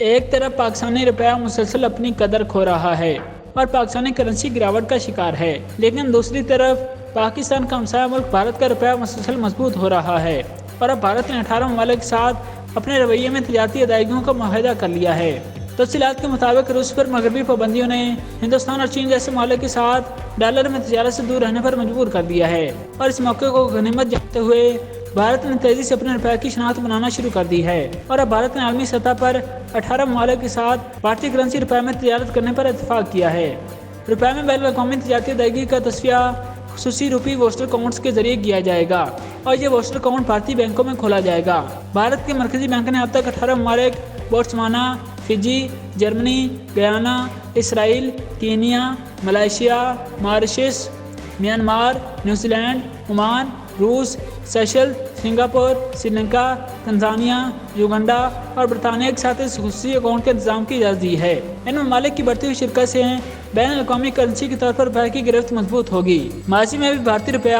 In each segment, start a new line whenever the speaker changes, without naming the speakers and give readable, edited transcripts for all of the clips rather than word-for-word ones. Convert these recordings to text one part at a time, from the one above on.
ایک طرف پاکستانی روپیہ مسلسل اپنی قدر کھو رہا ہے اور پاکستانی کرنسی گراوٹ کا شکار ہے، لیکن دوسری طرف پاکستان کا ہمسایہ ملک بھارت کا روپیہ مسلسل مضبوط ہو رہا ہے اور اب بھارت نے 18 ممالک کے ساتھ اپنے رویے میں تجارتی ادائیگیوں کا معاہدہ کر لیا ہے۔ تفصیلات کے مطابق روس پر مغربی پابندیوں نے ہندوستان اور چین جیسے ممالک کے ساتھ ڈالر میں تجارت سے دور رہنے پر مجبور کر دیا ہے، اور اس موقع کو غنیمت جانتے ہوئے بھارت نے تیزی سے اپنے روپے کی شناخت بنانا شروع کر دی ہے، اور اب بھارت نے عالمی سطح پر 18 ممالک کے ساتھ بھارتی کرنسی روپے میں تجارت کرنے پر اتفاق کیا ہے۔ روپے میں بین الاقوامی تجارتی ادائیگی کا تصفیہ خصوصی روپی ووچر اکاؤنٹس کے ذریعے کیا جائے گا، اور یہ ووچر اکاؤنٹ بھارتی بینکوں میں کھولا جائے گا۔ بھارت کے مرکزی بینک نے اب تک 18 ممالک بوٹسوانا، فجی، جرمنی، گیانا، اسرائیل، Kenya, Malaysia, Mauritius, Myanmar, New Zealand, Oman, روس، Seychelles, Singapore, Sri Lanka, Tanzania, Uganda اور برطانیہ کے ساتھ اس خصوصی اکاؤنٹ کے انتظام کی اجازت دی ہے۔ ان ممالک کی بڑھتی ہوئی شرکت سے بین الاقوامی کرنسی کے طور پر روپے کی گرفت مضبوط ہوگی۔ ماضی میں بھی بھارتی روپیہ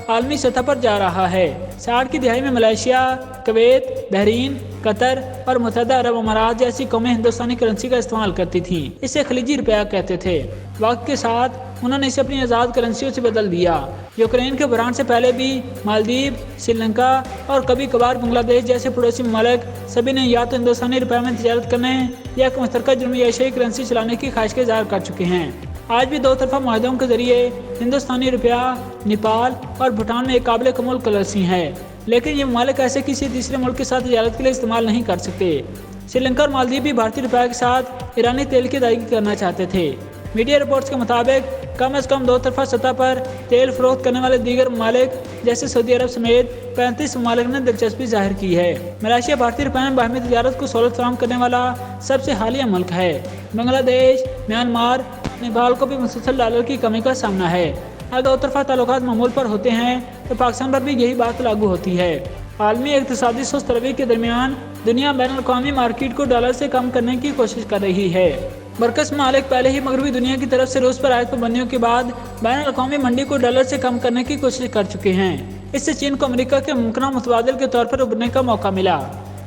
عالمی سطح پر جا رہا ہے۔ 60 کی دہائی میں ملائیشیا، کویت، بحرین، قطر اور متحدہ عرب امارات جیسی قومیں ہندوستانی کرنسی کا استعمال کرتی تھیں۔ اسے خلیجی روپیہ کہتے تھے۔ وقت کے ساتھ انہوں نے اسے اپنی آزاد کرنسیوں سے بدل دیا۔ یوکرین کے بحران سے پہلے بھی مالدیپ، سری لنکا اور کبھی کبھار بنگلہ دیش جیسے پڑوسی ممالک سبھی نے یا تو ہندوستانی روپے میں تجارت کرنے یا ایک مشترکہ جنوبی ایشیائی کرنسی چلانے کی خواہش کا اظہار کر چکے ہیں۔ آج بھی دو طرفہ معاہدوں کے ذریعے ہندوستانی روپیہ نیپال اور بھوٹان میں ایک قابل قبول کرنسی ہے، لیکن یہ ممالک ایسے کسی تیسرے ملک کے ساتھ تجارت کے لیے استعمال نہیں کر سکتے۔ سری لنکا اور مالدیپ بھی بھارتی روپے کے ساتھ ایرانی تیل کی ادائیگی کرنا چاہتے تھے۔ میڈیا رپورٹس کے مطابق کم از کم دو طرفہ سطح پر تیل فروخت کرنے والے دیگر ممالک جیسے سعودی عرب سمیت 35 ممالک نے دلچسپی ظاہر کی ہے۔ ملائیشیا بھارتی روپے میں باہمی تجارت کو سہولت فراہم کرنے والا سب سے حالیہ ملک ہے۔ بنگلہ دیش، میانمار، نیپال کو بھی مسلسل ڈالر کی کمی کا سامنا ہے۔ اگر دو طرفہ تعلقات معمول پر ہوتے ہیں تو پاکستان پر بھی یہی بات لاگو ہوتی ہے۔ عالمی اقتصادی سست روی کے درمیان دنیا بین الاقوامی مارکیٹ کو ڈالر سے کم کرنے کی کوشش کر رہی ہے۔ برعکس ممالک پہلے ہی مغربی دنیا کی طرف سے روس پر عائد پابندیوں کے بعد بین الاقوامی منڈی کو ڈالر سے کم کرنے کی کوشش کر چکے ہیں۔ اس سے چین کو امریکہ کے ممکنہ متبادل کے طور پر ابھرنے کا موقع ملا۔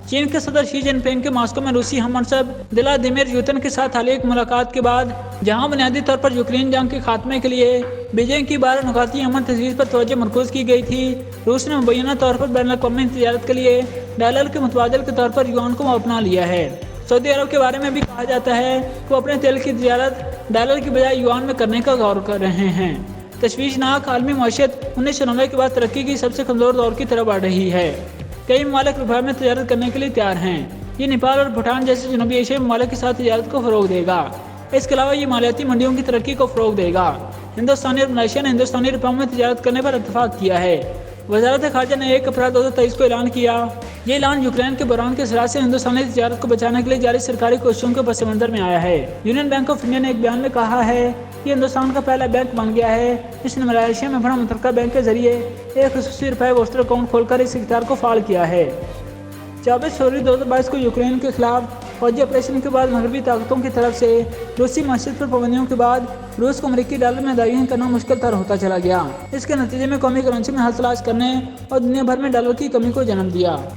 چین کے صدر شی جن پنگ کے ماسکو میں روسی ہم منصب ولادیمیر پوتن کے ساتھ حالیہ ملاقات کے بعد، جہاں بنیادی طور پر یوکرین جنگ کے خاتمے کے لیے بیجنگ کی 12 نکاتی امن تجویز پر توجہ مرکوز کی گئی تھی، روس نے مبینہ طور پر بین الاقوامی تجارت کے لیے ڈالر کے متبادل کے طور پر یوان کو اپنا لیا ہے۔ سعودی عرب کے بارے میں بھی کہا جاتا ہے کہ وہ اپنے تیل کی تجارت ڈالر کی بجائے یوان میں کرنے کا غور کر رہے ہیں۔ تشویشناک عالمی معیشت 1990 کے بعد ترقی کی سب سے کمزور دور کی طرف بڑھ رہی ہے۔ کئی ممالک روپے میں تجارت کرنے کے لیے تیار ہیں۔ یہ نیپال اور بھوٹان جیسے جنوبی ایشیائی ممالک کے ساتھ تجارت کو فروغ دے گا۔ اس کے علاوہ یہ مالیاتی منڈیوں کی ترقی کو فروغ دے گا۔ ہندوستانی اور ملائیشیا نے ہندوستانی روپے میں تجارت کرنے پر اتفاق کیا ہے۔ وزارت خارجہ نے 1 اپریل 2023 کو اعلان کیا۔ یہ اعلان یوکرین کے بحران کے اثرات سے ہندوستانی تجارت کو بچانے کے لیے جاری سرکاری کوششوں کے پس منظر میں آیا ہے۔ یونین بینک آف انڈیا نے ایک بیان میں کہا ہے کہ ہندوستان کا پہلا بینک بن گیا ہے جس نے ملائیشیا میں بنا متحرک بینک کے ذریعے ایک خصوصی روپے ووچر اکاؤنٹ کھول کر اس اختیار کو فعال کیا ہے۔ 24 فروری 2022 کو یوکرین کے خلاف فوجی آپریشن کے بعد مغربی طاقتوں کی طرف سے روسی معیشت پر پابندیوں کے بعد روس کو امریکی ڈالر میں ادائیگیاں کرنا مشکل تر ہوتا چلا گیا۔ اس کے نتیجے میں قومی کرنسی میں حل تلاش کرنے اور دنیا بھر میں ڈالر کی کمی کو جنم دیا۔